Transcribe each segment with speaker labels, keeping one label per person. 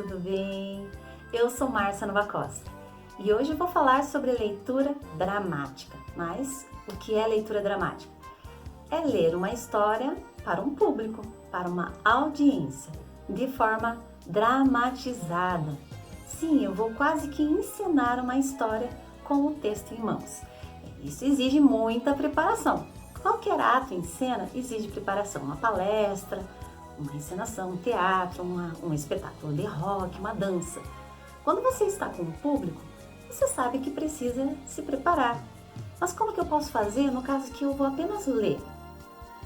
Speaker 1: tudo bem? Eu sou Márcia Nova Costa e hoje eu vou falar sobre leitura dramática. Mas o que é leitura dramática? É ler uma história para um público, para uma audiência, de forma dramatizada. Sim, eu vou quase que encenar uma história com o texto em mãos. Isso exige muita preparação. Qualquer ato em cena exige preparação, uma palestra, uma encenação, um teatro, um espetáculo de rock, uma dança. Quando você está com o público, você sabe que precisa se preparar. Mas como que eu posso fazer no caso que eu vou apenas ler?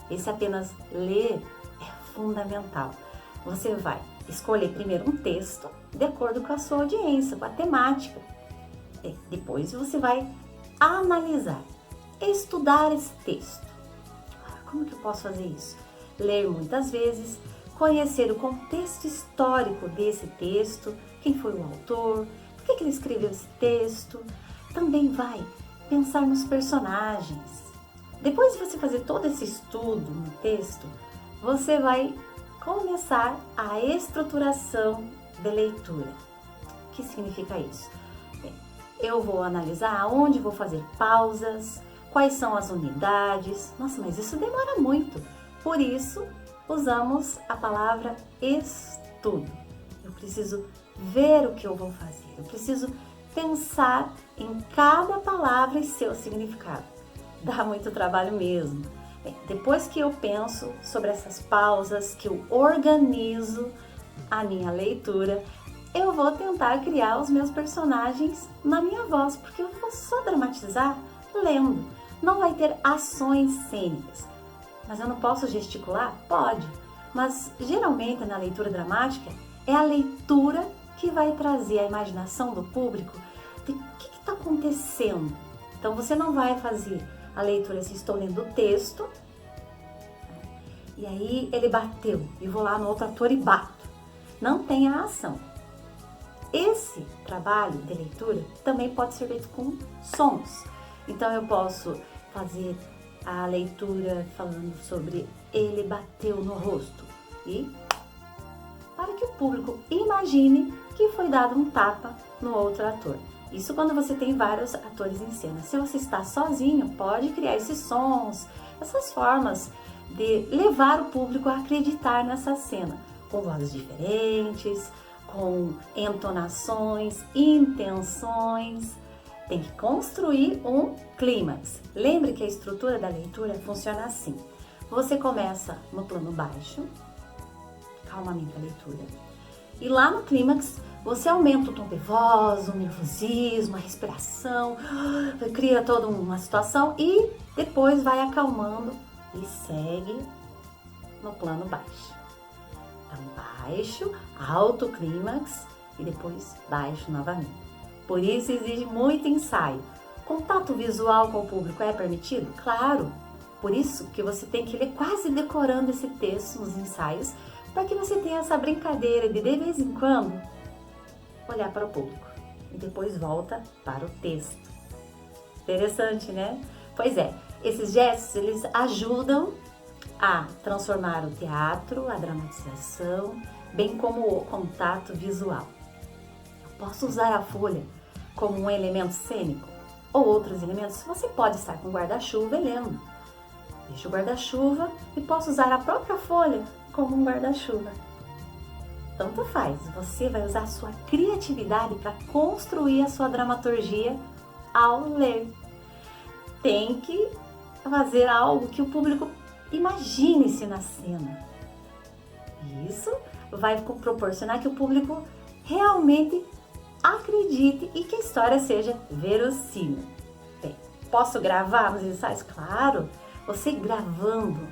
Speaker 1: Esse apenas ler é fundamental. Você vai escolher primeiro um texto de acordo com a sua audiência, com a temática. E depois você vai analisar, estudar esse texto. Como que eu posso fazer isso? Ler muitas vezes, conhecer o contexto histórico desse texto, quem foi o autor, por que ele escreveu esse texto. Também vai pensar nos personagens. Depois de você fazer todo esse estudo no texto, você vai começar a estruturação da leitura. O que significa isso? Eu vou analisar aonde vou fazer pausas, quais são as unidades. Nossa, mas isso demora muito. Por isso, usamos a palavra estudo. Eu preciso ver o que eu vou fazer. Eu preciso pensar em cada palavra e seu significado. Dá muito trabalho mesmo. Bem, depois que eu penso sobre essas pausas, que eu organizo a minha leitura, eu vou tentar criar os meus personagens na minha voz, porque eu vou só dramatizar lendo. Não vai ter ações cênicas. Mas eu não posso gesticular? Pode. Mas geralmente na leitura dramática é a leitura que vai trazer a imaginação do público de o que está acontecendo. Então você não vai fazer a leitura se estou lendo o texto e aí ele bateu e vou lá no outro ator e bato. Não tem a ação. Esse trabalho de leitura também pode ser feito com sons. Então eu posso fazer a leitura falando sobre ele bateu no rosto e para que o público imagine que foi dado um tapa no outro ator. Isso quando você tem vários atores em cena. Se você está sozinho, pode criar esses sons, essas formas de levar o público a acreditar nessa cena, com vozes diferentes, com entonações, intenções. Tem que construir um clímax. Lembre que a estrutura da leitura funciona assim. Você começa no plano baixo, calmamente a leitura, e lá no clímax você aumenta o tom de voz, o nervosismo, a respiração, cria toda uma situação e depois vai acalmando e segue no plano baixo. Então baixo, alto clímax e depois baixo novamente. Por isso exige muito ensaio. Contato visual com o público é permitido? Claro! Por isso que você tem que ler quase decorando esse texto nos ensaios, para que você tenha essa brincadeira de vez em quando, olhar para o público e depois volta para o texto. Interessante, né? Pois é, esses gestos, eles ajudam a transformar o teatro, a dramatização, bem como o contato visual. Posso usar a folha como um elemento cênico ou outros elementos? Você pode estar com guarda-chuva e lendo. Deixo o guarda-chuva e posso usar a própria folha como um guarda-chuva. Tanto faz, você vai usar a sua criatividade para construir a sua dramaturgia ao ler. Tem que fazer algo que o público imagine-se na cena. Isso vai proporcionar que o público realmente acredite e que a história seja verossímil. Bem, posso gravar nos ensaios? Claro! Você gravando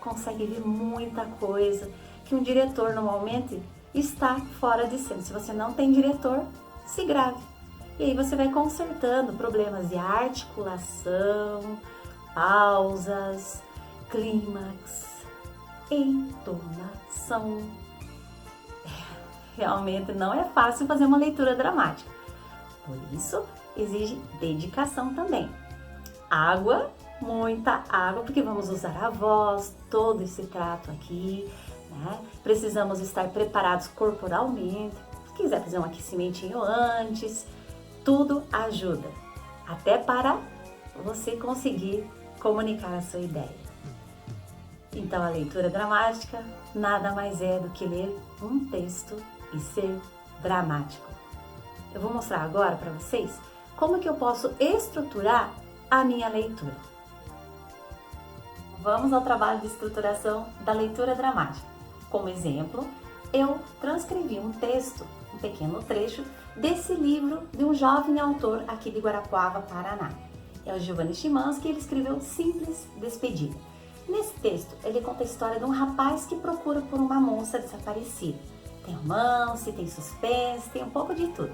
Speaker 1: consegue ver muita coisa que um diretor normalmente está fora de cena. Se você não tem diretor, se grave. E aí você vai consertando problemas de articulação, pausas, clímax, entonação. Realmente não é fácil fazer uma leitura dramática. Por isso, exige dedicação também. Água, muita água, porque vamos usar a voz, todo esse trato aqui, né? Precisamos estar preparados corporalmente, quiser fazer um aquecimentinho antes, tudo ajuda, até para você conseguir comunicar a sua ideia. Então a leitura dramática nada mais é do que ler um texto e ser dramático. Eu vou mostrar agora para vocês como que eu posso estruturar a minha leitura. Vamos ao trabalho de estruturação da leitura dramática. Como exemplo, eu transcrevi um texto, um pequeno trecho, desse livro de um jovem autor aqui de Guarapuava, Paraná. É o Giovanni Szymanski, ele escreveu Simples Despedida. Nesse texto, ele conta a história de um rapaz que procura por uma moça desaparecida. Tem romance, tem suspense, tem um pouco de tudo.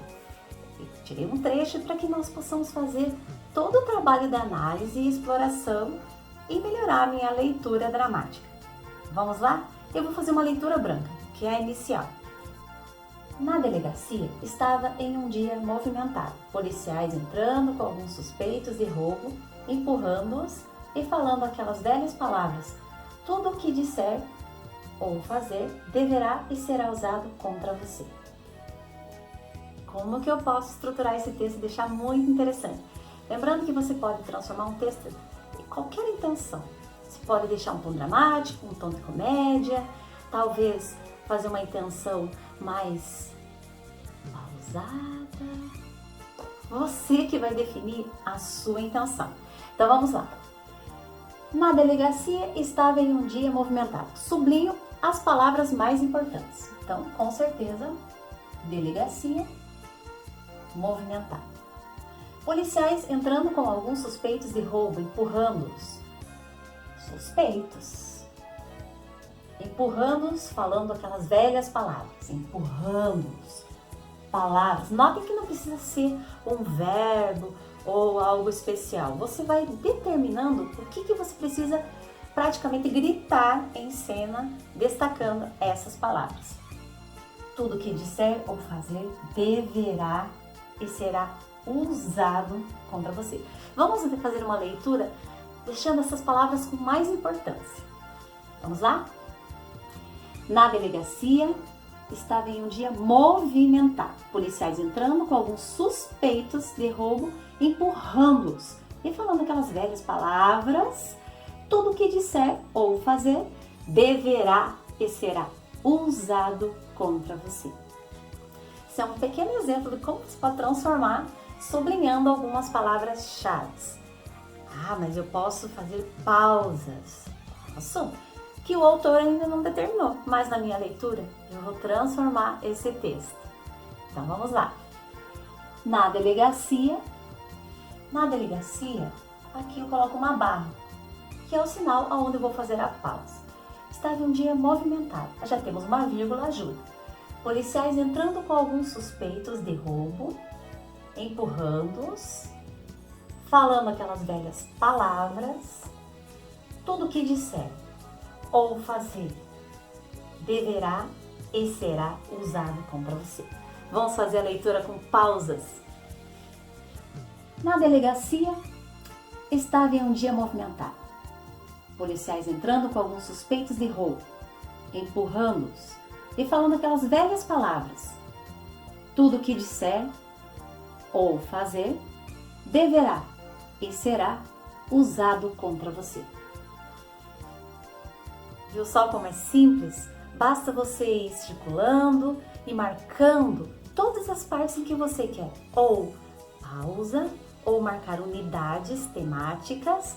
Speaker 1: Eu tirei um trecho para que nós possamos fazer todo o trabalho da análise e exploração e melhorar a minha leitura dramática. Vamos lá? Eu vou fazer uma leitura branca, que é a inicial. Na delegacia, estava em um dia movimentado. Policiais entrando com alguns suspeitos de roubo, empurrando-os e falando aquelas velhas palavras: tudo o que disser ou fazer deverá e será usado contra você. Como que eu posso estruturar esse texto e deixar muito interessante? Lembrando que você pode transformar um texto em qualquer intenção. Você pode deixar um tom dramático, um tom de comédia, talvez fazer uma intenção mais pausada. Você que vai definir a sua intenção. Então vamos lá. Na delegacia estava em um dia movimentado. Sublinho as palavras mais importantes. Então, com certeza, delegacia, movimentado. Policiais entrando com alguns suspeitos de roubo, empurrando-os. Suspeitos. Empurrando-os, falando aquelas velhas palavras. Empurrando-os. Palavras. Notem que não precisa ser um verbo ou algo especial. Você vai determinando o que você precisa praticamente gritar em cena, destacando essas palavras. Tudo que disser ou fazer deverá e será usado contra você. Vamos fazer uma leitura deixando essas palavras com mais importância. Vamos lá? Na delegacia estava em um dia movimentado. Policiais entrando com alguns suspeitos de roubo, empurrando-os e falando aquelas velhas palavras: tudo o que disser ou fazer deverá e será usado contra você. Esse é um pequeno exemplo de como você pode transformar sublinhando algumas palavras-chave. Ah, mas eu posso fazer pausas. Posso? Que o autor ainda não determinou, mas na minha leitura eu vou transformar esse texto. Então vamos lá. Na delegacia, aqui eu coloco uma barra, que é o sinal aonde eu vou fazer a pausa. Estava um dia movimentado, já temos uma vírgula, ajuda. Policiais entrando com alguns suspeitos de roubo, empurrando-os, falando aquelas velhas palavras: tudo o que disser ou fazer deverá e será usado contra você. Vamos fazer a leitura com pausas. Na delegacia, estava em um dia movimentado. Policiais entrando com alguns suspeitos de roubo, empurrando-os e falando aquelas velhas palavras: tudo o que disser ou fazer deverá e será usado contra você. Viu só como é simples? Basta você ir circulando e marcando todas as partes em que você quer, ou pausa, ou marcar unidades temáticas,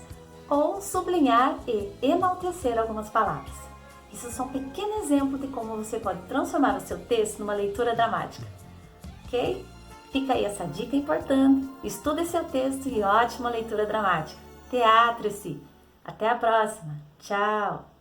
Speaker 1: ou sublinhar e enaltecer algumas palavras. Isso são pequenos exemplos de como você pode transformar o seu texto numa leitura dramática, ok? Fica aí essa dica importante. Estude seu texto e ótima leitura dramática. Teatre-se! Até a próxima! Tchau!